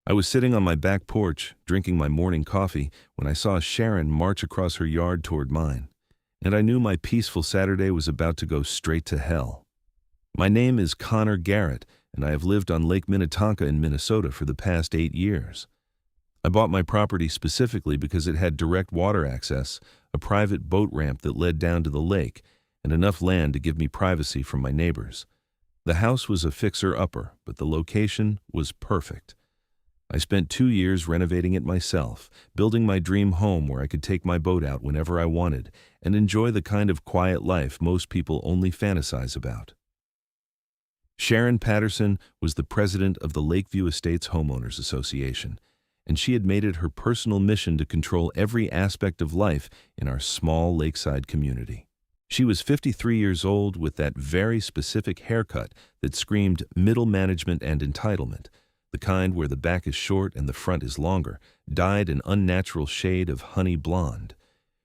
I was sitting on my back porch, drinking my morning coffee, when I saw Sharon march across her yard toward mine, and I knew my peaceful Saturday was about to go straight to hell. My name is Connor Garrett, and I have lived on Lake Minnetonka in Minnesota for the past 8 years. I bought my property specifically because it had direct water access, a private boat ramp that led down to the lake, and enough land to give me privacy from my neighbors. The house was a fixer-upper, but the location was perfect. I spent 2 years renovating it myself, building my dream home where I could take my boat out whenever I wanted and enjoy the kind of quiet life most people only fantasize about. Sharon Patterson was the president of the Lakeview Estates Homeowners Association, and she had made it her personal mission to control every aspect of life in our small lakeside community. She was 53 years old with that very specific haircut that screamed middle management and entitlement, the kind where the back is short and the front is longer, dyed an unnatural shade of honey blonde.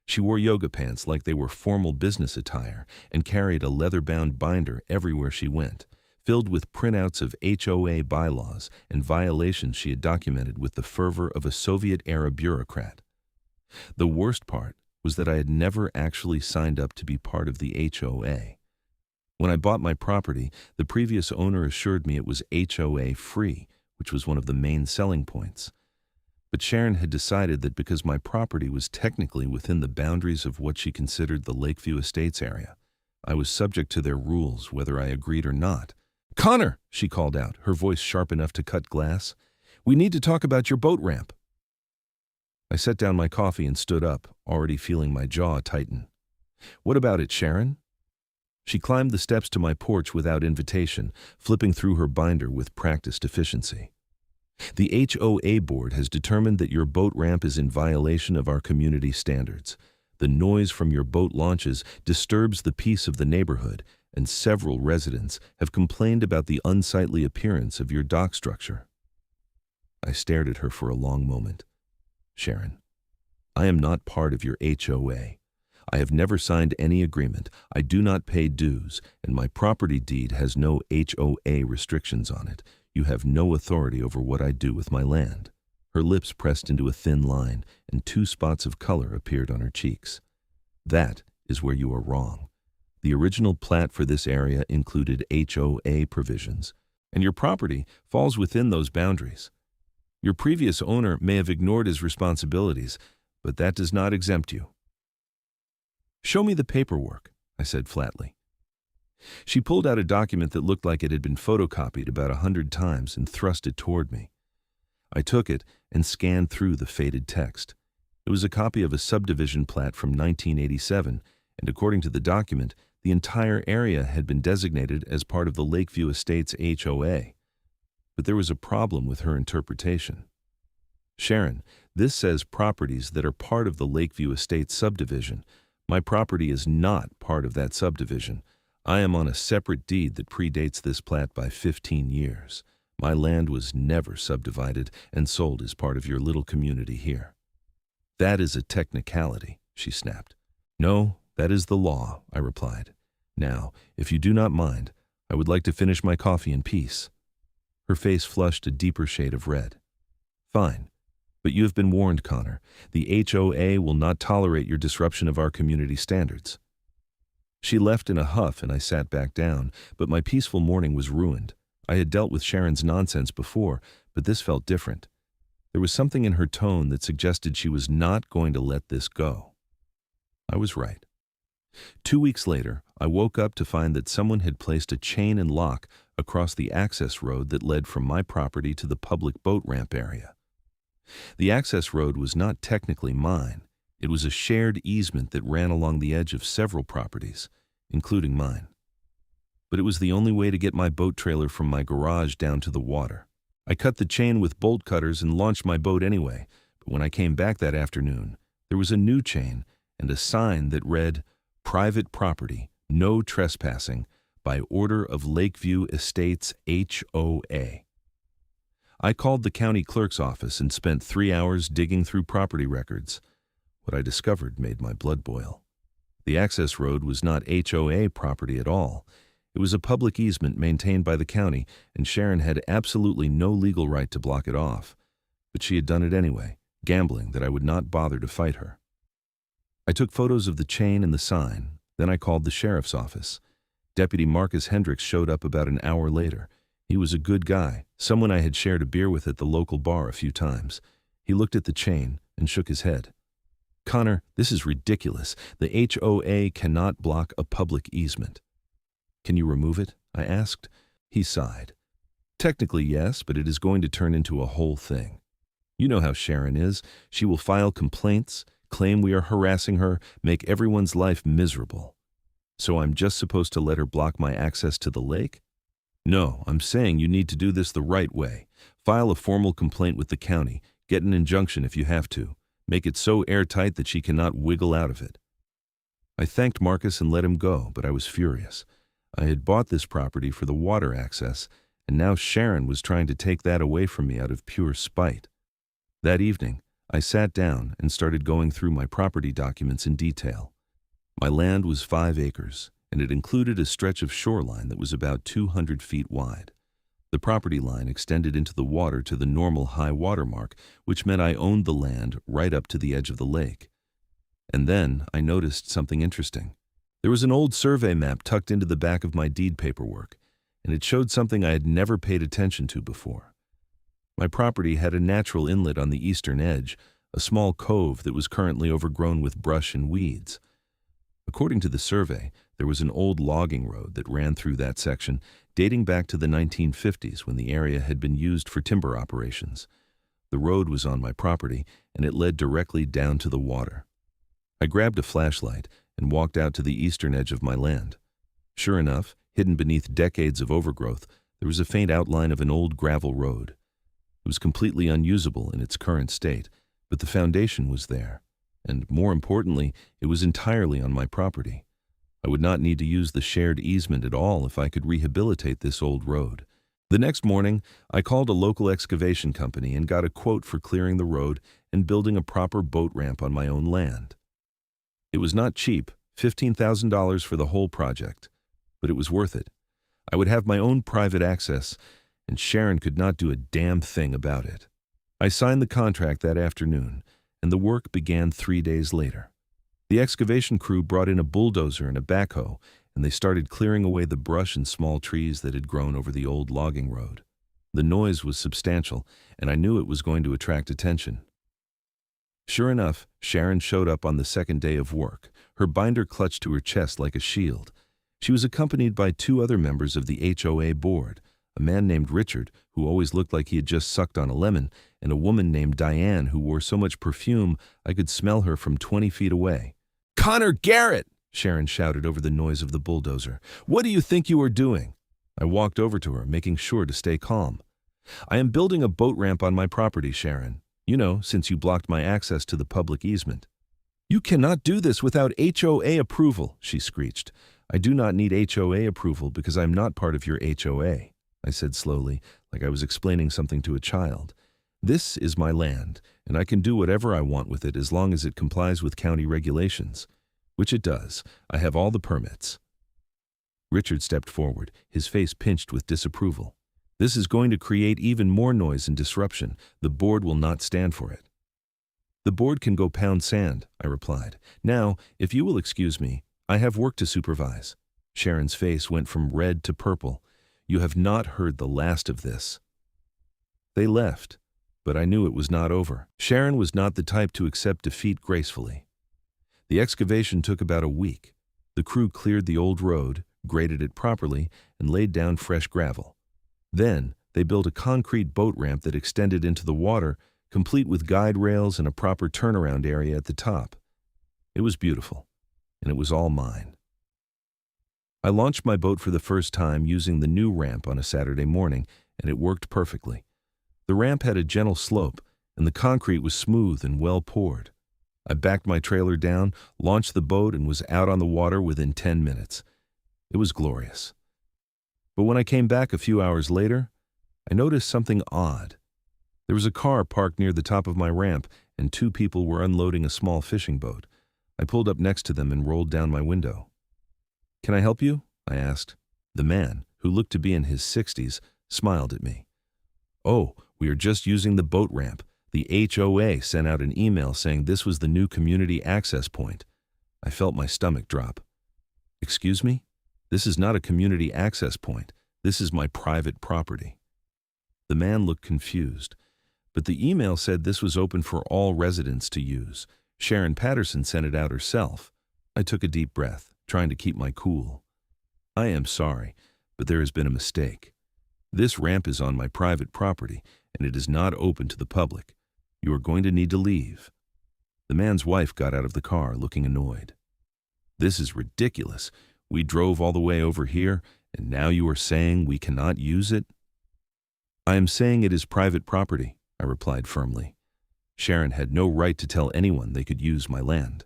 She wore yoga pants like they were formal business attire and carried a leather-bound binder everywhere she went, filled with printouts of HOA bylaws and violations she had documented with the fervor of a Soviet-era bureaucrat. The worst part was that I had never actually signed up to be part of the HOA. When I bought my property, the previous owner assured me it was HOA-free, which was one of the main selling points. But Sharon had decided that because my property was technically within the boundaries of what she considered the Lakeview Estates area, I was subject to their rules whether I agreed or not. "Connor," she called out, her voice sharp enough to cut glass, "we need to talk about your boat ramp." I set down my coffee and stood up, already feeling my jaw tighten. "What about it, Sharon?" She climbed the steps to my porch without invitation, flipping through her binder with practiced efficiency. "The HOA board has determined that your boat ramp is in violation of our community standards. The noise from your boat launches disturbs the peace of the neighborhood, and several residents have complained about the unsightly appearance of your dock structure." I stared at her for a long moment. "Sharon, I am not part of your HOA. I have never signed any agreement, I do not pay dues, and my property deed has no HOA restrictions on it. You have no authority over what I do with my land." Her lips pressed into a thin line, and 2 spots of color appeared on her cheeks. "That is where you are wrong. The original plat for this area included HOA provisions, and your property falls within those boundaries. Your previous owner may have ignored his responsibilities, but that does not exempt you." "Show me the paperwork," I said flatly. She pulled out a document that looked like it had been photocopied about 100 times and thrust it toward me. I took it and scanned through the faded text. It was a copy of a subdivision plat from 1987, and according to the document, the entire area had been designated as part of the Lakeview Estates HOA. But there was a problem with her interpretation. "Sharon, this says properties that are part of the Lakeview Estates subdivision. My property is not part of that subdivision. I am on a separate deed that predates this plat by 15 years. My land was never subdivided and sold as part of your little community here." "That is a technicality," she snapped. "No, that is the law," I replied. "Now, if you do not mind, I would like to finish my coffee in peace." Her face flushed a deeper shade of red. "Fine. But you have been warned, Connor. The HOA will not tolerate your disruption of our community standards." She left in a huff and I sat back down, but my peaceful morning was ruined. I had dealt with Sharon's nonsense before, but this felt different. There was something in her tone that suggested she was not going to let this go. I was right. 2 weeks later, I woke up to find that someone had placed a chain and lock across the access road that led from my property to the public boat ramp area. The access road was not technically mine. It was a shared easement that ran along the edge of several properties, including mine. But it was the only way to get my boat trailer from my garage down to the water. I cut the chain with bolt cutters and launched my boat anyway, but when I came back that afternoon, there was a new chain and a sign that read, "Private property, no trespassing, by order of Lakeview Estates HOA." I called the county clerk's office and spent 3 hours digging through property records. What I discovered made my blood boil. The access road was not HOA property at all. It was a public easement maintained by the county, and Sharon had absolutely no legal right to block it off. but she had done it anyway, gambling that I would not bother to fight her. I took photos of the chain and the sign, then I called the sheriff's office. Deputy Marcus Hendricks showed up about an hour later. He was a good guy, someone I had shared a beer with at the local bar a few times. He looked at the chain and shook his head. "Connor, this is ridiculous. The HOA cannot block a public easement." "Can you remove it?" I asked. He sighed. "Technically, yes, but it is going to turn into a whole thing. You know how Sharon is. She will file complaints, claim we are harassing her, make everyone's life miserable. So I'm just supposed to let her block my access to the lake? No, I'm saying you need to do this the right way. File a formal complaint with the county, get an injunction if you have to. Make it so airtight that she cannot wiggle out of it." I thanked Marcus and let him go, but I was furious. I had bought this property for the water access, and now Sharon was trying to take that away from me out of pure spite. That evening, I sat down and started going through my property documents in detail. My land was 5 acres, and it included a stretch of shoreline that was about 200 feet wide. The property line extended into the water to the normal high water mark, which meant I owned the land right up to the edge of the lake. And then I noticed something interesting. There was an old survey map tucked into the back of my deed paperwork, and it showed something I had never paid attention to before. My property had a natural inlet on the eastern edge, a small cove that was currently overgrown with brush and weeds. According to the survey, there was an old logging road that ran through that section, dating back to the 1950s when the area had been used for timber operations. The road was on my property, and it led directly down to the water. I grabbed a flashlight and walked out to the eastern edge of my land. Sure enough, hidden beneath decades of overgrowth, there was a faint outline of an old gravel road. It was completely unusable in its current state, but the foundation was there, and more importantly, it was entirely on my property. I would not need to use the shared easement at all if I could rehabilitate this old road. The next morning, I called a local excavation company and got a quote for clearing the road and building a proper boat ramp on my own land. It was not cheap, $15,000 for the whole project, but it was worth it. I would have my own private access, and Sharon could not do a damn thing about it. I signed the contract that afternoon, and the work began 3 days later. The excavation crew brought in a bulldozer and a backhoe, and they started clearing away the brush and small trees that had grown over the old logging road. The noise was substantial, and I knew it was going to attract attention. Sure enough, Sharon showed up on the second day of work, her binder clutched to her chest like a shield. She was accompanied by 2 other members of the HOA board, a man named Richard, who always looked like he had just sucked on a lemon, and a woman named Diane who wore so much perfume I could smell her from 20 feet away. "Connor Garrett!" Sharon shouted over the noise of the bulldozer. "What do you think you are doing?" I walked over to her, making sure to stay calm. "I am building a boat ramp on my property, Sharon. You know, since you blocked my access to the public easement." "You cannot do this without HOA approval," she screeched. "I do not need HOA approval because I am not part of your HOA," I said slowly, like I was explaining something to a child. "This is my land, and I can do whatever I want with it as long as it complies with county regulations." Which it does. I have all the permits. Richard stepped forward, his face pinched with disapproval. "This is going to create even more noise and disruption. The board will not stand for it." "The board can go pound sand," I replied. "Now, if you will excuse me, I have work to supervise." Sharon's face went from red to purple. "You have not heard the last of this." They left, but I knew it was not over. Sharon was not the type to accept defeat gracefully. The excavation took about a week. The crew cleared the old road, graded it properly, and laid down fresh gravel. Then, they built a concrete boat ramp that extended into the water, complete with guide rails and a proper turnaround area at the top. It was beautiful, and it was all mine. I launched my boat for the first time using the new ramp on a Saturday morning, and it worked perfectly. The ramp had a gentle slope, and the concrete was smooth and well poured. I backed my trailer down, launched the boat, and was out on the water within 10 minutes. It was glorious. But when I came back a few hours later, I noticed something odd. There was a car parked near the top of my ramp, and 2 people were unloading a small fishing boat. I pulled up next to them and rolled down my window. "Can I help you?" I asked. The man, who looked to be in his 60s, smiled at me. "Oh, we are just using the boat ramp. The HOA sent out an email saying this was the new community access point. I felt my stomach drop. Excuse me? This is not a community access point. This is my private property. The man looked confused, but the email said this was open for all residents to use. Sharon Patterson sent it out herself. I took a deep breath, trying to keep my cool. I am sorry, but there has been a mistake. This ramp is on my private property, and it is not open to the public. You are going to need to leave. The man's wife got out of the car, looking annoyed. This is ridiculous. We drove all the way over here, and now you are saying we cannot use it? I am saying it is private property, I replied firmly. Sharon had no right to tell anyone they could use my land.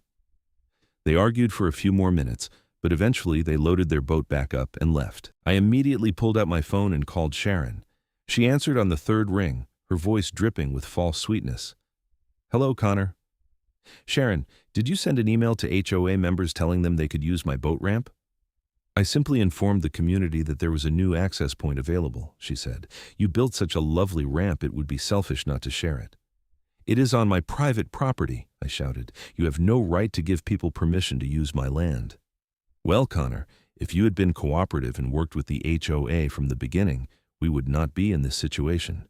They argued for a few more minutes, but eventually they loaded their boat back up and left. I immediately pulled out my phone and called Sharon. She answered on the third ring, her voice dripping with false sweetness. Hello, Connor. Sharon, did you send an email to HOA members telling them they could use my boat ramp? I simply informed the community that there was a new access point available, she said. You built such a lovely ramp it would be selfish not to share it. It is on my private property, I shouted. You have no right to give people permission to use my land. Well, Connor, if you had been cooperative and worked with the HOA from the beginning, we would not be in this situation.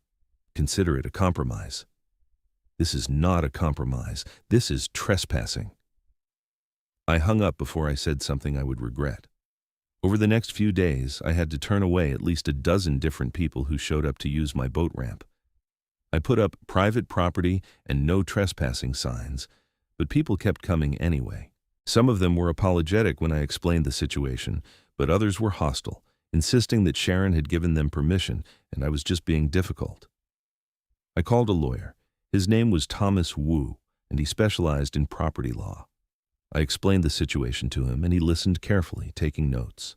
Consider it a compromise. This is not a compromise. This is trespassing. I hung up before I said something I would regret. Over the next few days, I had to turn away at least a dozen different people who showed up to use my boat ramp. I put up private property and no trespassing signs, but people kept coming anyway. Some of them were apologetic when I explained the situation, but others were hostile, insisting that Sharon had given them permission and I was just being difficult. I called a lawyer. His name was Thomas Wu, and he specialized in property law. I explained the situation to him, and he listened carefully, taking notes.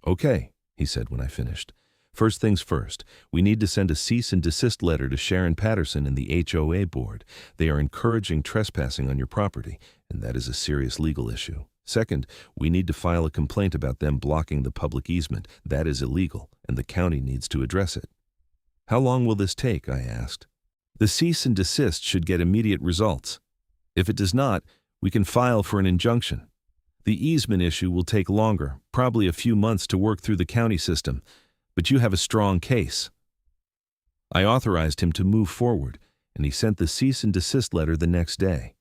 Okay, he said when I finished. First things first, we need to send a cease and desist letter to Sharon Patterson and the HOA board. They are encouraging trespassing on your property, and that is a serious legal issue. Second, we need to file a complaint about them blocking the public easement. That is illegal, and the county needs to address it. How long will this take? I asked. The cease and desist should get immediate results. If it does not, we can file for an injunction. The easement issue will take longer, probably a few months to work through the county system, but you have a strong case. I authorized him to move forward, and he sent the cease and desist letter the next day.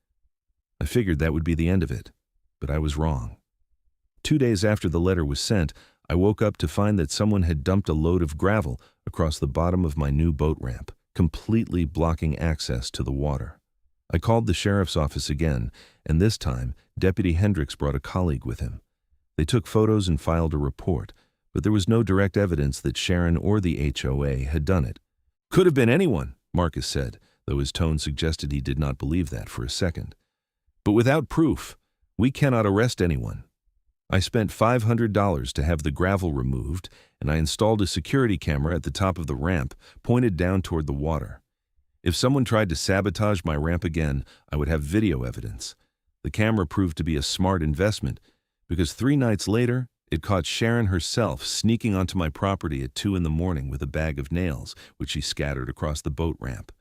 I figured that would be the end of it, but I was wrong. 2 days after the letter was sent, I woke up to find that someone had dumped a load of gravel across the bottom of my new boat ramp, completely blocking access to the water. I called the sheriff's office again, and this time, Deputy Hendricks brought a colleague with him. They took photos and filed a report, but there was no direct evidence that Sharon or the HOA had done it. Could have been anyone, Marcus said, though his tone suggested he did not believe that for a second. But without proof, we cannot arrest anyone. I spent $500 to have the gravel removed, and I installed a security camera at the top of the ramp, pointed down toward the water. If someone tried to sabotage my ramp again, I would have video evidence. The camera proved to be a smart investment, because 3 nights later, it caught Sharon herself sneaking onto my property at 2 a.m. with a bag of nails, which she scattered across the boat ramp.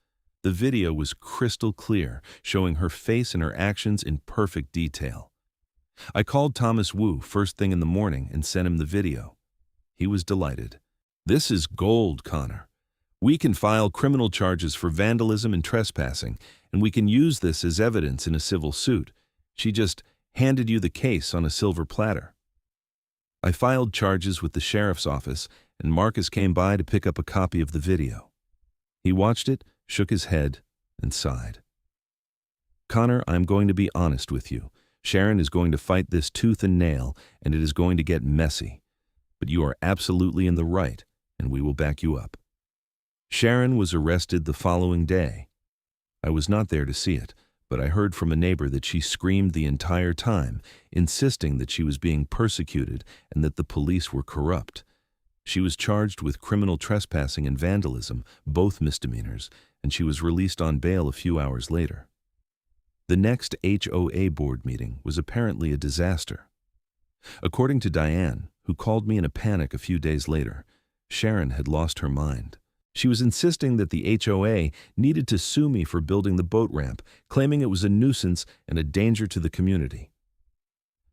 The video was crystal clear, showing her face and her actions in perfect detail. I called Thomas Wu first thing in the morning and sent him the video. He was delighted. This is gold, Connor. We can file criminal charges for vandalism and trespassing, and we can use this as evidence in a civil suit. She just handed you the case on a silver platter. I filed charges with the sheriff's office, and Marcus came by to pick up a copy of the video. He watched it, shook his head, and sighed. Connor, I'm going to be honest with you. Sharon is going to fight this tooth and nail, and it is going to get messy. But you are absolutely in the right, and we will back you up. Sharon was arrested the following day. I was not there to see it, but I heard from a neighbor that she screamed the entire time, insisting that she was being persecuted and that the police were corrupt. She was charged with criminal trespassing and vandalism, both misdemeanors, and she was released on bail a few hours later. The next HOA board meeting was apparently a disaster. According to Diane, who called me in a panic a few days later, Sharon had lost her mind. She was insisting that the HOA needed to sue me for building the boat ramp, claiming it was a nuisance and a danger to the community.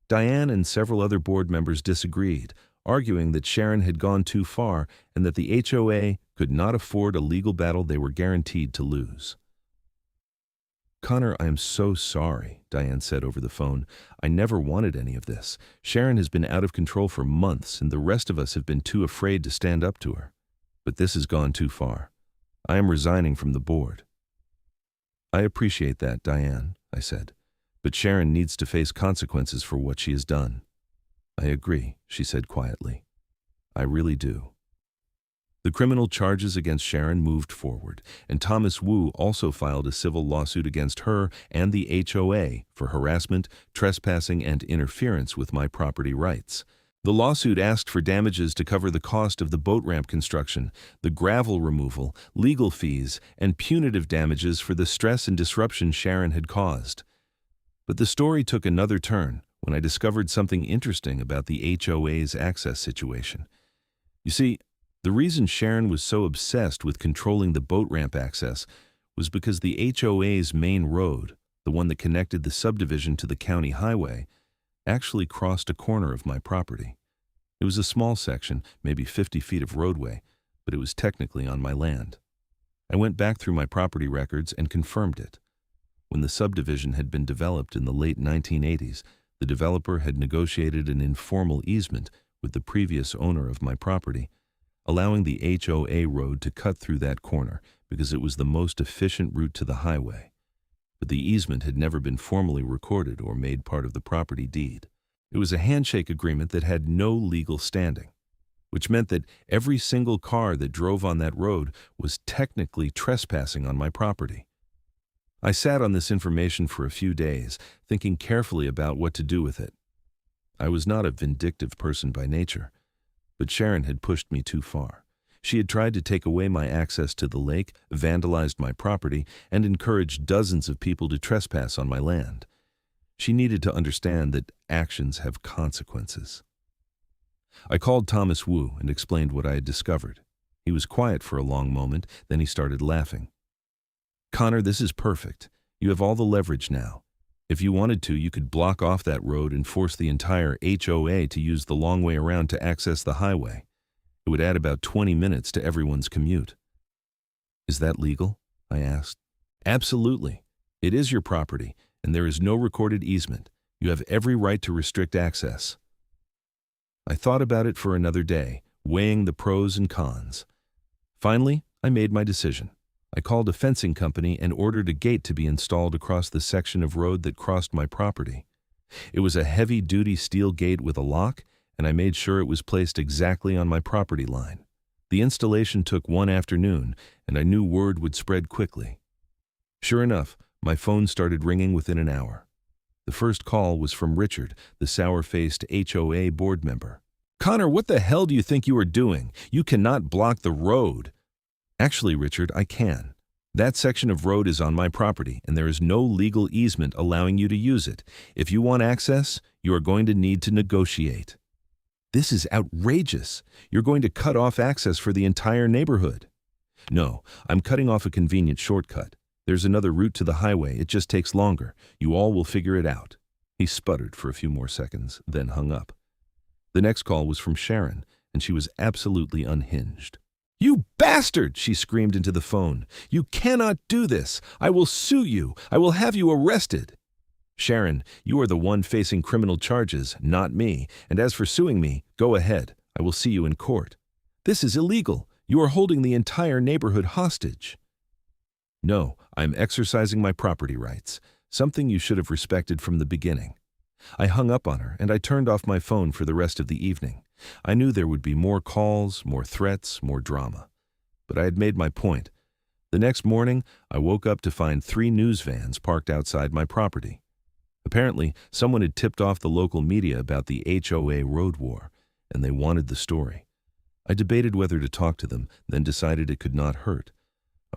Diane and several other board members disagreed, arguing that Sharon had gone too far and that the HOA could not afford a legal battle they were guaranteed to lose. "Connor, I am so sorry," Diane said over the phone. "I never wanted any of this. Sharon has been out of control for months, and the rest of us have been too afraid to stand up to her. But this has gone too far. I am resigning from the board." "I appreciate that, Diane," I said, "but Sharon needs to face consequences for what she has done." "I agree," she said quietly. "I really do." The criminal charges against Sharon moved forward, and Thomas Wu also filed a civil lawsuit against her and the HOA for harassment, trespassing, and interference with my property rights. The lawsuit asked for damages to cover the cost of the boat ramp construction, the gravel removal, legal fees, and punitive damages for the stress and disruption Sharon had caused. But the story took another turn when I discovered something interesting about the HOA's access situation. You see, the reason Sharon was so obsessed with controlling the boat ramp access was because the HOA's main road, the one that connected the subdivision to the county highway, actually crossed a corner of my property. It was a small section, maybe 50 feet of roadway, but it was technically on my land. I went back through my property records and confirmed it. When the subdivision had been developed in the late 1980s, the developer had negotiated an informal easement with the previous owner of my property, allowing the HOA road to cut through that corner because it was the most efficient route to the highway. But the easement had never been formally recorded or made part of the property deed. It was a handshake agreement that had no legal standing, which meant that every single car that drove on that road was technically trespassing on my property. I sat on this information for a few days, thinking carefully about what to do with it. I was not a vindictive person by nature, but Sharon had pushed me too far. She had tried to take away my access to the lake, vandalized my property, and encouraged dozens of people to trespass on my land. She needed to understand that actions have consequences. I called Thomas Wu and explained what I had discovered. He was quiet for a long moment, then he started laughing. "Connor, this is perfect. You have all the leverage now. If you wanted to, you could block off that road and force the entire HOA to use the long way around to access the highway. It would add about 20 minutes to everyone's commute." "Is that legal?" I asked. "Absolutely. It is your property, and there is no recorded easement. You have every right to restrict access." I thought about it for another day, weighing the pros and cons. Finally, I made my decision. I called a fencing company and ordered a gate to be installed across the section of road that crossed my property. It was a heavy-duty steel gate with a lock, and I made sure it was placed exactly on my property line. The installation took one afternoon, and I knew word would spread quickly. Sure enough, my phone started ringing within an hour. The first call was from Richard, the sour-faced HOA board member. "Connor, what the hell do you think you are doing? You cannot block the road." "Actually, Richard, I can. That section of road is on my property, and there is no legal easement allowing you to use it. If you want access, you are going to need to negotiate." "This is outrageous. You're going to cut off access for the entire neighborhood." "No, I'm cutting off a convenient shortcut. There's another route to the highway. It just takes longer. You all will figure it out." He sputtered for a few more seconds, then hung up. The next call was from Sharon, and she was absolutely unhinged. "You bastard!" she screamed into the phone. "You cannot do this! I will sue you! I will have you arrested!" "Sharon, you are the one facing criminal charges, not me, and as for suing me, go ahead. I will see you in court." "This is illegal. You are holding the entire neighborhood hostage." "No, I'm exercising my property rights, something you should have respected from the beginning." I hung up on her, and I turned off my phone for the rest of the evening. I knew there would be more calls, more threats, more drama. But I had made my point. The next morning, I woke up to find 3 news vans parked outside my property. Apparently, someone had tipped off the local media about the HOA road war, and they wanted the story. I debated whether to talk to them, then decided it could not hurt.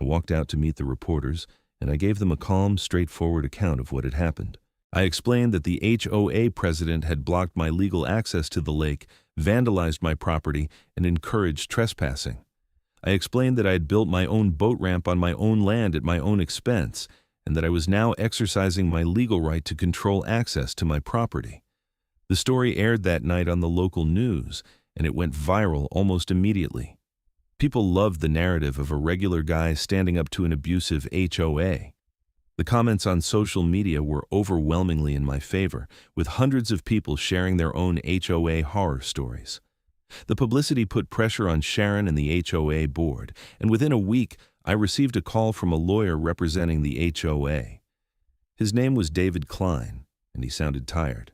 I walked out to meet the reporters, and I gave them a calm, straightforward account of what had happened. I explained that the HOA president had blocked my legal access to the lake, vandalized my property, and encouraged trespassing. I explained that I had built my own boat ramp on my own land at my own expense, and that I was now exercising my legal right to control access to my property. The story aired that night on the local news, and it went viral almost immediately. People loved the narrative of a regular guy standing up to an abusive HOA. The comments on social media were overwhelmingly in my favor, with hundreds of people sharing their own HOA horror stories. The publicity put pressure on Sharon and the HOA board, and within a week, I received a call from a lawyer representing the HOA. His name was David Klein, and he sounded tired.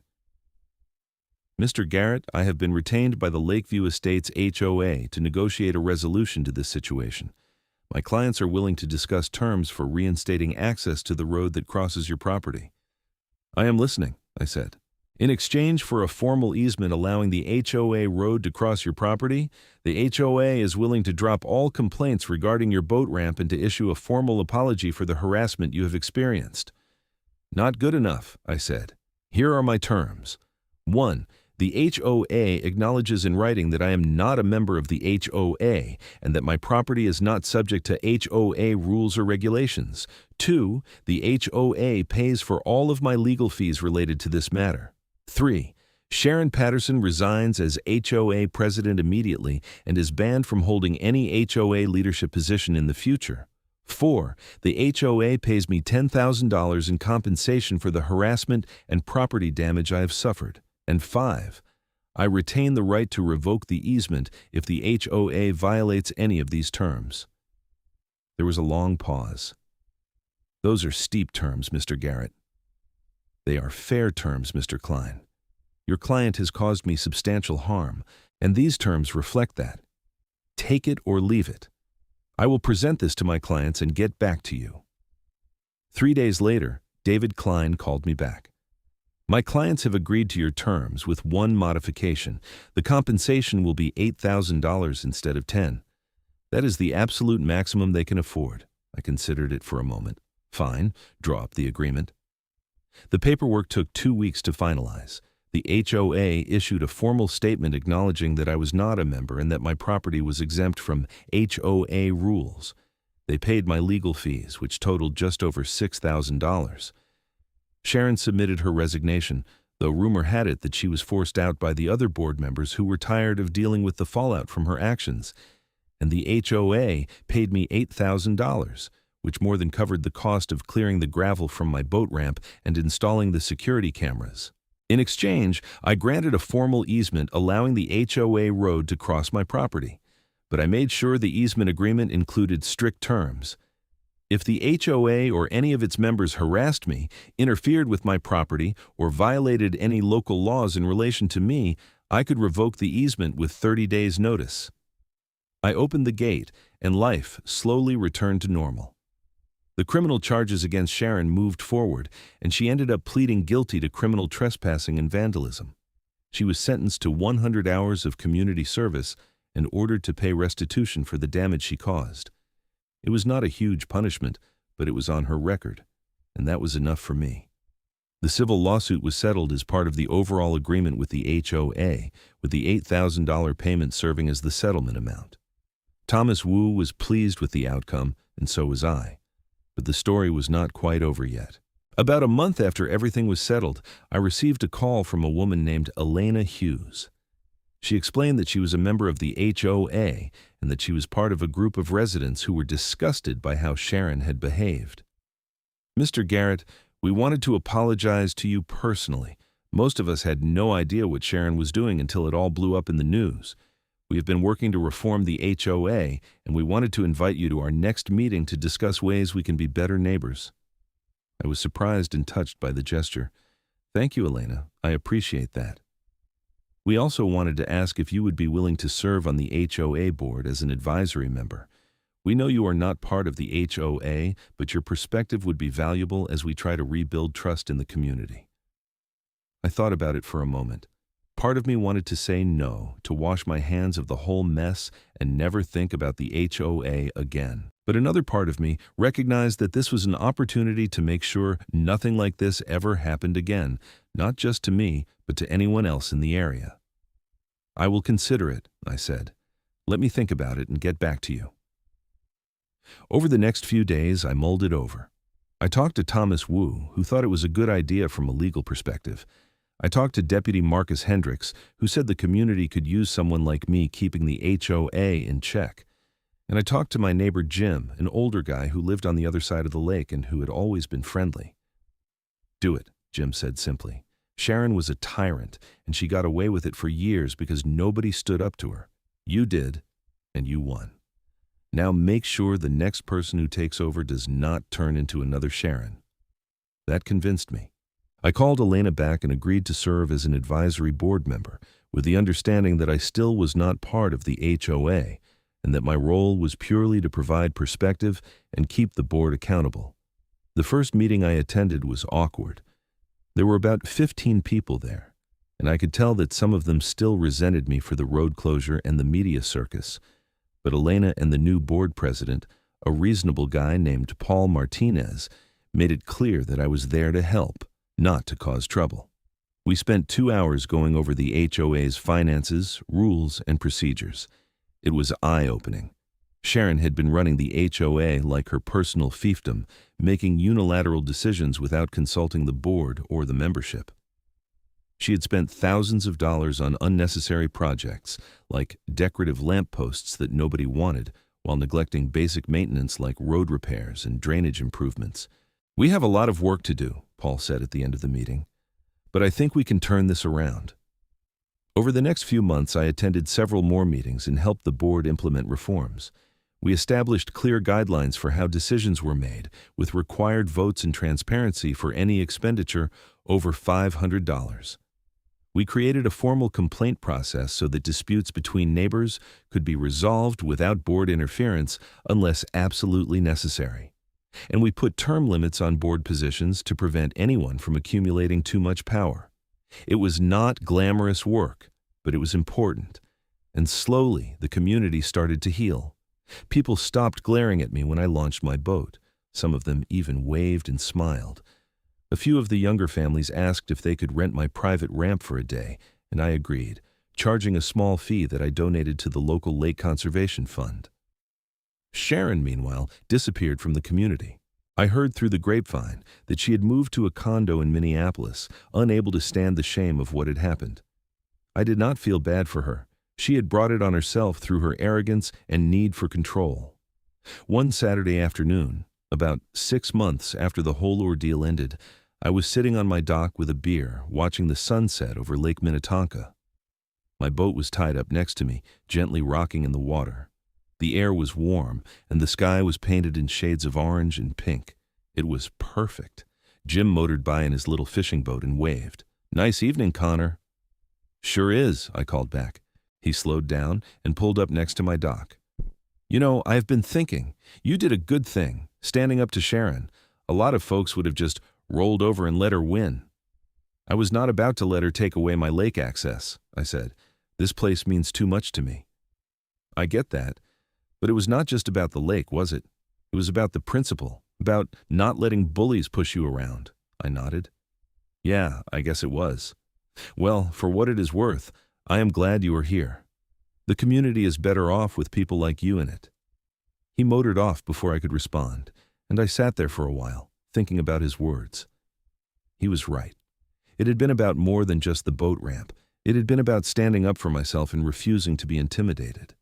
"Mr. Garrett, I have been retained by the Lakeview Estates HOA to negotiate a resolution to this situation. My clients are willing to discuss terms for reinstating access to the road that crosses your property." "I am listening," I said. "In exchange for a formal easement allowing the HOA road to cross your property, the HOA is willing to drop all complaints regarding your boat ramp and to issue a formal apology for the harassment you have experienced." "Not good enough," I said. "Here are my terms. 1. The HOA acknowledges in writing that I am not a member of the HOA and that my property is not subject to HOA rules or regulations. 2. The HOA pays for all of my legal fees related to this matter. 3. Sharon Patterson resigns as HOA president immediately and is banned from holding any HOA leadership position in the future. 4. The HOA pays me $10,000 in compensation for the harassment and property damage I have suffered. And 5. I retain the right to revoke the easement if the HOA violates any of these terms." There was a long pause. "Those are steep terms, Mr. Garrett." "They are fair terms, Mr. Klein. Your client has caused me substantial harm, and these terms reflect that. Take it or leave it. I will present this to my clients and get back to you." 3 days later, David Klein called me back. "My clients have agreed to your terms with one modification. The compensation will be $8,000 instead of 10. That is the absolute maximum they can afford." I considered it for a moment. "Fine, draw up the agreement." The paperwork took 2 weeks to finalize. The HOA issued a formal statement acknowledging that I was not a member and that my property was exempt from HOA rules. They paid my legal fees, which totaled just over $6,000. Sharon submitted her resignation, though rumor had it that she was forced out by the other board members who were tired of dealing with the fallout from her actions. And the HOA paid me $8,000, which more than covered the cost of clearing the gravel from my boat ramp and installing the security cameras. In exchange, I granted a formal easement allowing the HOA road to cross my property, but I made sure the easement agreement included strict terms. If the HOA or any of its members harassed me, interfered with my property, or violated any local laws in relation to me, I could revoke the easement with 30 days' notice. I opened the gate, and life slowly returned to normal. The criminal charges against Sharon moved forward, and she ended up pleading guilty to criminal trespassing and vandalism. She was sentenced to 100 hours of community service and ordered to pay restitution for the damage she caused. It was not a huge punishment, but it was on her record, and that was enough for me. The civil lawsuit was settled as part of the overall agreement with the HOA, with the $8,000 payment serving as the settlement amount. Thomas Wu was pleased with the outcome, and so was I. But the story was not quite over yet. About a month after everything was settled, I received a call from a woman named Elena Hughes. She explained that she was a member of the HOA and that she was part of a group of residents who were disgusted by how Sharon had behaved. "Mr. Garrett, we wanted to apologize to you personally. Most of us had no idea what Sharon was doing until it all blew up in the news. We have been working to reform the HOA, and we wanted to invite you to our next meeting to discuss ways we can be better neighbors." I was surprised and touched by the gesture. "Thank you, Elena. I appreciate that. We also wanted to ask if you would be willing to serve on the HOA board as an advisory member. We know you are not part of the HOA, but your perspective would be valuable as we try to rebuild trust in the community." I thought about it for a moment. Part of me wanted to say no, to wash my hands of the whole mess and never think about the HOA again. But another part of me recognized that this was an opportunity to make sure nothing like this ever happened again, not just to me, but to anyone else in the area. "I will consider it," I said. "Let me think about it and get back to you." Over the next few days, I mulled it over. I talked to Thomas Wu, who thought it was a good idea from a legal perspective. I talked to Deputy Marcus Hendricks, who said the community could use someone like me keeping the HOA in check. And I talked to my neighbor Jim, an older guy who lived on the other side of the lake and who had always been friendly. "Do it," Jim said simply. "Sharon was a tyrant, and she got away with it for years because nobody stood up to her. You did, and you won. Now make sure the next person who takes over does not turn into another Sharon." That convinced me. I called Elena back and agreed to serve as an advisory board member, with the understanding that I still was not part of the HOA, and that my role was purely to provide perspective and keep the board accountable. The first meeting I attended was awkward. There were about 15 people there, and I could tell that some of them still resented me for the road closure and the media circus. But Elena and the new board president, a reasonable guy named Paul Martinez, made it clear that I was there to help, not to cause trouble. We spent 2 hours going over the HOA's finances, rules, and procedures. It was eye-opening. Sharon had been running the HOA like her personal fiefdom, making unilateral decisions without consulting the board or the membership. She had spent thousands of dollars on unnecessary projects, like decorative lampposts that nobody wanted, while neglecting basic maintenance like road repairs and drainage improvements. "We have a lot of work to do," Paul said at the end of the meeting, "but I think we can turn this around." Over the next few months, I attended several more meetings and helped the board implement reforms. We established clear guidelines for how decisions were made, with required votes and transparency for any expenditure over $500. We created a formal complaint process so that disputes between neighbors could be resolved without board interference unless absolutely necessary. And we put term limits on board positions to prevent anyone from accumulating too much power. It was not glamorous work, but it was important. And slowly, the community started to heal. People stopped glaring at me when I launched my boat. Some of them even waved and smiled. A few of the younger families asked if they could rent my private ramp for a day, and I agreed, charging a small fee that I donated to the local lake conservation fund. Sharon, meanwhile, disappeared from the community. I heard through the grapevine that she had moved to a condo in Minneapolis, unable to stand the shame of what had happened. I did not feel bad for her. She had brought it on herself through her arrogance and need for control. One Saturday afternoon, about 6 months after the whole ordeal ended, I was sitting on my dock with a beer, watching the sunset over Lake Minnetonka. My boat was tied up next to me, gently rocking in the water. The air was warm, and the sky was painted in shades of orange and pink. It was perfect. Jim motored by in his little fishing boat and waved. "Nice evening, Connor." "Sure is," I called back. He slowed down and pulled up next to my dock. "You know, I've been thinking, you did a good thing, standing up to Sharon. A lot of folks would have just rolled over and let her win." "I was not about to let her take away my lake access," I said. "This place means too much to me." "I get that, but it was not just about the lake, was it? It was about the principle, about not letting bullies push you around." I nodded. "Yeah, I guess it was. Well, for what it is worth, I am glad you are here. The community is better off with people like you in it." He motored off before I could respond, and I sat there for a while, thinking about his words. He was right. It had been about more than just the boat ramp. It had been about standing up for myself and refusing to be intimidated.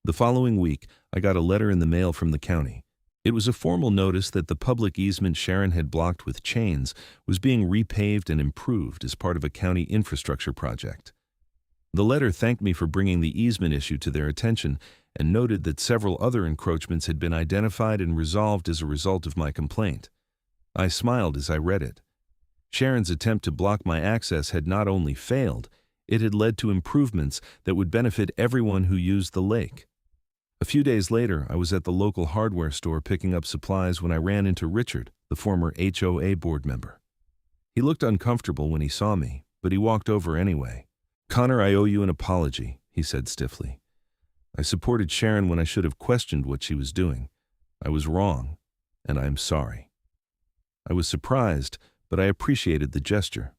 The following week, I got a letter in the mail from the county. It was a formal notice that the public easement Sharon had blocked with chains was being repaved and improved as part of a county infrastructure project. The letter thanked me for bringing the easement issue to their attention and noted that several other encroachments had been identified and resolved as a result of my complaint. I smiled as I read it. Sharon's attempt to block my access had not only failed, it had led to improvements that would benefit everyone who used the lake. A few days later, I was at the local hardware store picking up supplies when I ran into Richard, the former HOA board member. He looked uncomfortable when he saw me, but he walked over anyway. "Connor, I owe you an apology," he said stiffly. "I supported Sharon when I should have questioned what she was doing. I was wrong, and I am sorry." I was surprised, but I appreciated the gesture.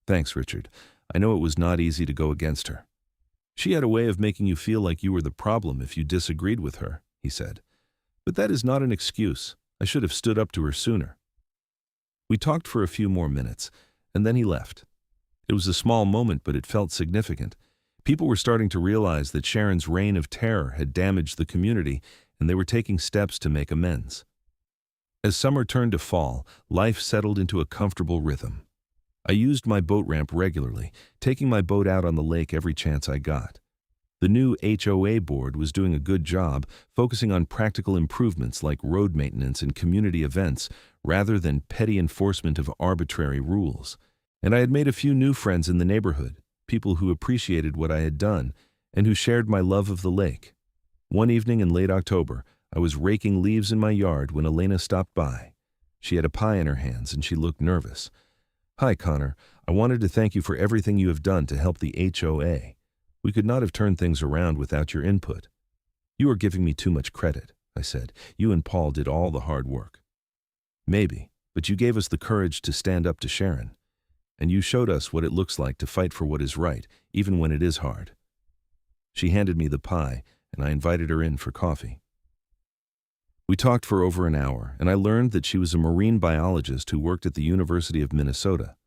"Thanks, Richard. I know it was not easy to go against her. She had a way of making you feel like you were the problem if you disagreed with her," he said. But that is not an excuse. I should have stood up to her sooner. We talked for a few more minutes, and then he left. It was a small moment, but it felt significant. People were starting to realize that Sharon's reign of terror had damaged the community, and they were taking steps to make amends. As summer turned to fall, life settled into a comfortable rhythm. I used my boat ramp regularly, taking my boat out on the lake every chance I got. The new HOA board was doing a good job, focusing on practical improvements like road maintenance and community events, rather than petty enforcement of arbitrary rules. And I had made a few new friends in the neighborhood, people who appreciated what I had done, and who shared my love of the lake. One evening in late October, I was raking leaves in my yard when Elena stopped by. She had a pie in her hands and she looked nervous. "Hi, Connor. I wanted to thank you for everything you have done to help the HOA. We could not have turned things around without your input." "You are giving me too much credit," I said. "You and Paul did all the hard work." "Maybe, but you gave us the courage to stand up to Sharon. And you showed us what it looks like to fight for what is right, even when it is hard." She handed me the pie, and I invited her in for coffee. We talked for over an hour, and I learned that she was a marine biologist who worked at the University of Minnesota.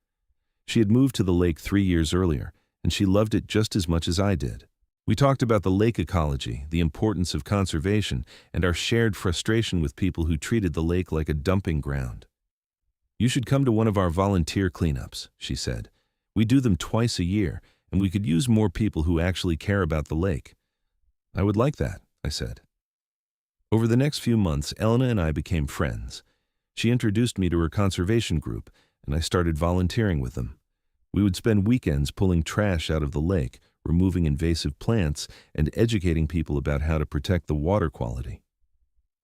She had moved to the lake 3 years earlier, and she loved it just as much as I did. We talked about the lake ecology, the importance of conservation, and our shared frustration with people who treated the lake like a dumping ground. "You should come to one of our volunteer cleanups," she said. "We do them twice a year, and we could use more people who actually care about the lake." "I would like that," I said. Over the next few months, Elena and I became friends. She introduced me to her conservation group, and I started volunteering with them. We would spend weekends pulling trash out of the lake, removing invasive plants, and educating people about how to protect the water quality.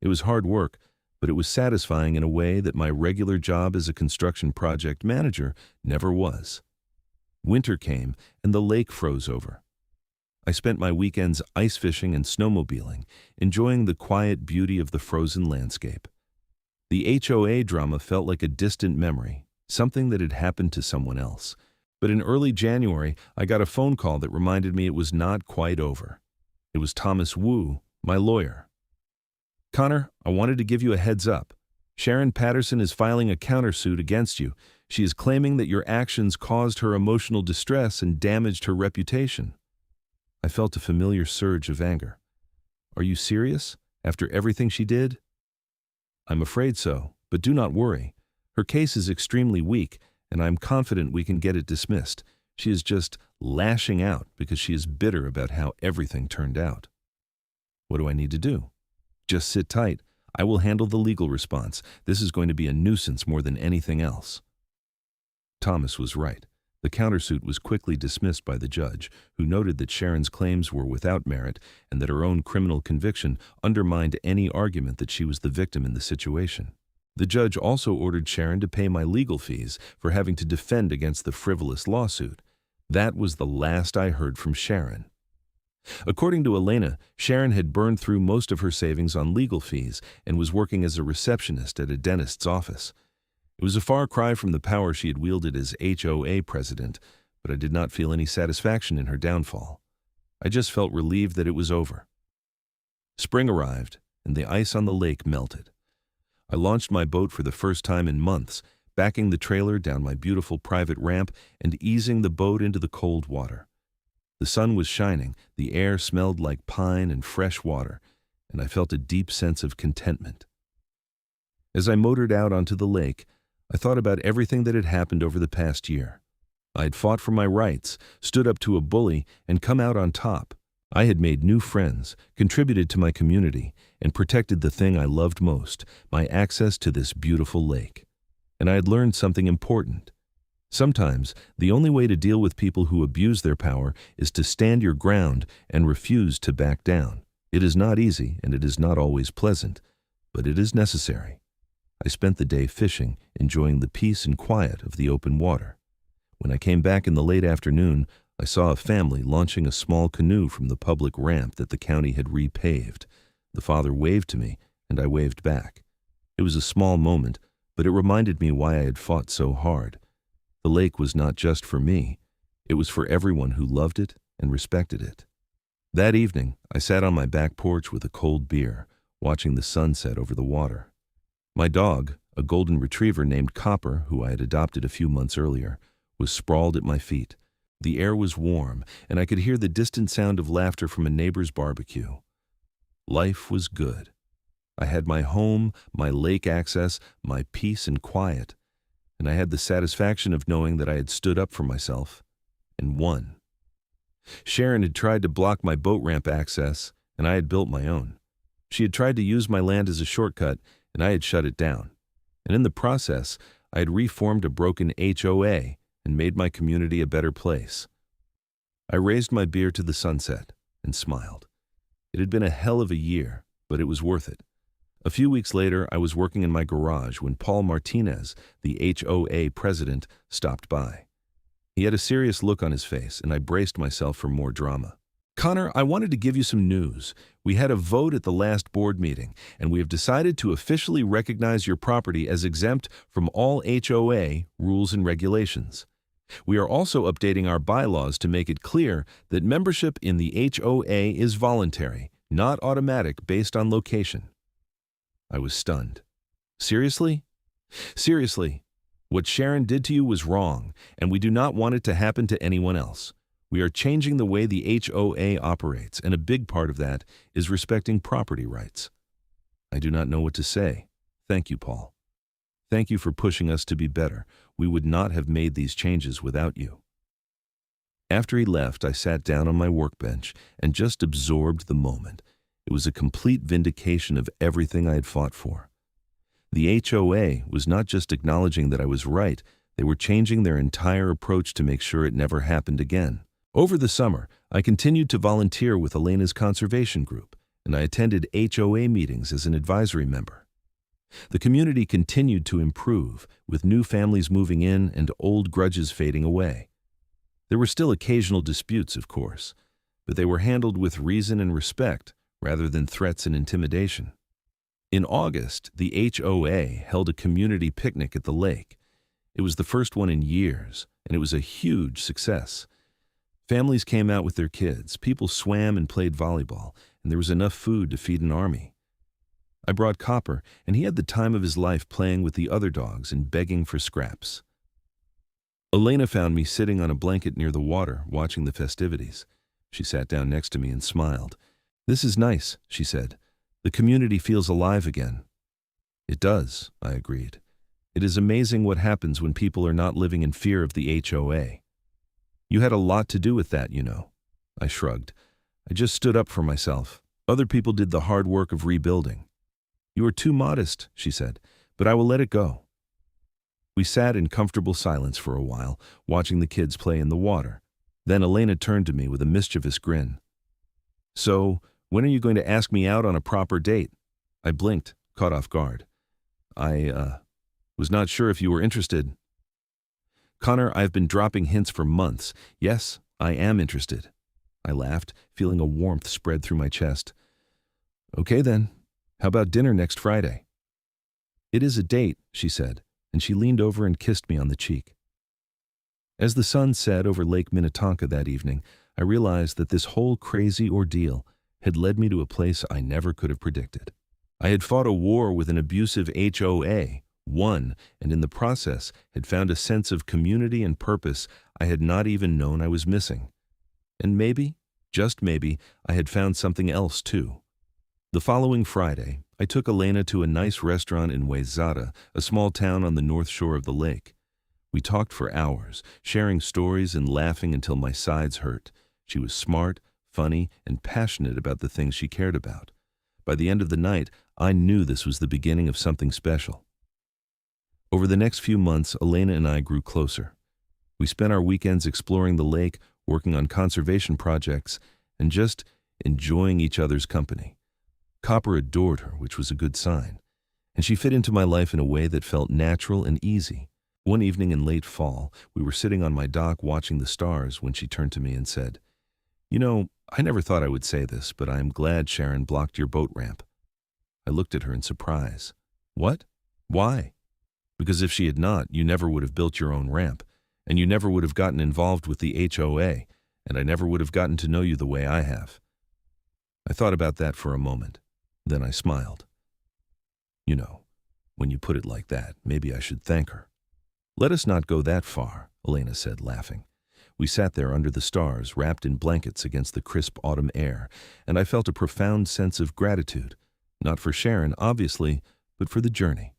It was hard work, but it was satisfying in a way that my regular job as a construction project manager never was. Winter came, and the lake froze over. I spent my weekends ice fishing and snowmobiling, enjoying the quiet beauty of the frozen landscape. The HOA drama felt like a distant memory, something that had happened to someone else. But in early January, I got a phone call that reminded me it was not quite over. It was Thomas Wu, my lawyer. "Connor, I wanted to give you a heads up. Sharon Patterson is filing a countersuit against you. She is claiming that your actions caused her emotional distress and damaged her reputation." I felt a familiar surge of anger. "Are you serious? After everything she did?" "I'm afraid so, but do not worry. Her case is extremely weak, and I'm confident we can get it dismissed. She is just lashing out because she is bitter about how everything turned out." "What do I need to do?" "Just sit tight. I will handle the legal response. This is going to be a nuisance more than anything else." Thomas was right. The countersuit was quickly dismissed by the judge, who noted that Sharon's claims were without merit and that her own criminal conviction undermined any argument that she was the victim in the situation. The judge also ordered Sharon to pay my legal fees for having to defend against the frivolous lawsuit. That was the last I heard from Sharon. According to Elena, Sharon had burned through most of her savings on legal fees and was working as a receptionist at a dentist's office. It was a far cry from the power she had wielded as HOA president, but I did not feel any satisfaction in her downfall. I just felt relieved that it was over. Spring arrived, and the ice on the lake melted. I launched my boat for the first time in months, backing the trailer down my beautiful private ramp and easing the boat into the cold water. The sun was shining, the air smelled like pine and fresh water, and I felt a deep sense of contentment. As I motored out onto the lake, I thought about everything that had happened over the past year. I had fought for my rights, stood up to a bully, and come out on top. I had made new friends, contributed to my community, and protected the thing I loved most, my access to this beautiful lake. And I had learned something important. Sometimes, the only way to deal with people who abuse their power is to stand your ground and refuse to back down. It is not easy, and it is not always pleasant, but it is necessary. I spent the day fishing, enjoying the peace and quiet of the open water. When I came back in the late afternoon, I saw a family launching a small canoe from the public ramp that the county had repaved. The father waved to me, and I waved back. It was a small moment, but it reminded me why I had fought so hard. The lake was not just for me. It was for everyone who loved it and respected it. That evening, I sat on my back porch with a cold beer, watching the sunset over the water. My dog, a golden retriever named Copper, who I had adopted a few months earlier, was sprawled at my feet. The air was warm, and I could hear the distant sound of laughter from a neighbor's barbecue. Life was good. I had my home, my lake access, my peace and quiet, and I had the satisfaction of knowing that I had stood up for myself and won. Sharon had tried to block my boat ramp access, and I had built my own. She had tried to use my land as a shortcut, and I had shut it down. And in the process, I had reformed a broken HOA and made my community a better place. I raised my beer to the sunset and smiled. It had been a hell of a year, but it was worth it. A few weeks later, I was working in my garage when Paul Martinez, the HOA president, stopped by. He had a serious look on his face, and I braced myself for more drama. "Connor, I wanted to give you some news. We had a vote at the last board meeting, and we have decided to officially recognize your property as exempt from all HOA rules and regulations. We are also updating our bylaws to make it clear that membership in the HOA is voluntary, not automatic based on location." I was stunned. Seriously? Seriously. What Sharon did to you was wrong, and we do not want it to happen to anyone else. We are changing the way the HOA operates, and a big part of that is respecting property rights. I do not know what to say. Thank you, Paul. Thank you for pushing us to be better. We would not have made these changes without you. After he left, I sat down on my workbench and just absorbed the moment. It was a complete vindication of everything I had fought for. The HOA was not just acknowledging that I was right, they were changing their entire approach to make sure it never happened again. Over the summer, I continued to volunteer with Elena's conservation group, and I attended HOA meetings as an advisory member. The community continued to improve, with new families moving in and old grudges fading away. There were still occasional disputes, of course, but they were handled with reason and respect rather than threats and intimidation. In August, the HOA held a community picnic at the lake. It was the first one in years, and it was a huge success. Families came out with their kids, people swam and played volleyball, and there was enough food to feed an army. I brought Copper, and he had the time of his life playing with the other dogs and begging for scraps. Elena found me sitting on a blanket near the water, watching the festivities. She sat down next to me and smiled. "This is nice," she said. "The community feels alive again." "It does," I agreed. "It is amazing what happens when people are not living in fear of the HOA. You had a lot to do with that, you know." I shrugged. "I just stood up for myself. Other people did the hard work of rebuilding." "You are too modest," she said, "but I will let it go." We sat in comfortable silence for a while, watching the kids play in the water. Then Elena turned to me with a mischievous grin. "So, when are you going to ask me out on a proper date?" I blinked, caught off guard. I was not sure if you were interested." "Connor, I've been dropping hints for months. Yes, I am interested." I laughed, feeling a warmth spread through my chest. "Okay then. How about dinner next Friday?" "It is a date," she said, and she leaned over and kissed me on the cheek. As the sun set over Lake Minnetonka that evening, I realized that this whole crazy ordeal had led me to a place I never could have predicted. I had fought a war with an abusive HOA, won, and in the process had found a sense of community and purpose I had not even known I was missing. And maybe, just maybe, I had found something else too. The following Friday, I took Elena to a nice restaurant in Wayzata, a small town on the north shore of the lake. We talked for hours, sharing stories and laughing until my sides hurt. She was smart, funny, and passionate about the things she cared about. By the end of the night, I knew this was the beginning of something special. Over the next few months, Elena and I grew closer. We spent our weekends exploring the lake, working on conservation projects, and just enjoying each other's company. Copper adored her, which was a good sign, and she fit into my life in a way that felt natural and easy. One evening in late fall, we were sitting on my dock watching the stars when she turned to me and said, "You know, I never thought I would say this, but I am glad Sharon blocked your boat ramp." I looked at her in surprise. "What? Why?" "Because if she had not, you never would have built your own ramp, and you never would have gotten involved with the HOA, and I never would have gotten to know you the way I have." I thought about that for a moment. Then I smiled. You know, when you put it like that, maybe I should thank her. Let us not go that far, Elena said, laughing. We sat there under the stars, wrapped in blankets against the crisp autumn air, and I felt a profound sense of gratitude, not for Sharon, obviously, but for the journey,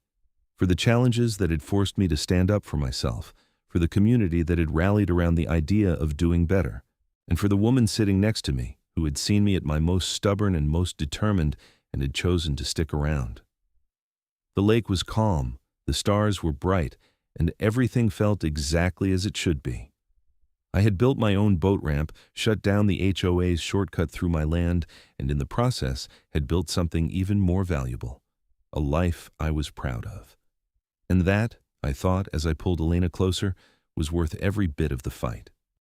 for the challenges that had forced me to stand up for myself, for the community that had rallied around the idea of doing better, and for the woman sitting next to me, who had seen me at my most stubborn and most determined and had chosen to stick around. The lake was calm, the stars were bright, and everything felt exactly as it should be. I had built my own boat ramp, shut down the HOA's shortcut through my land, and in the process had built something even more valuable, a life I was proud of. And that, I thought as I pulled Elena closer, was worth every bit of the fight.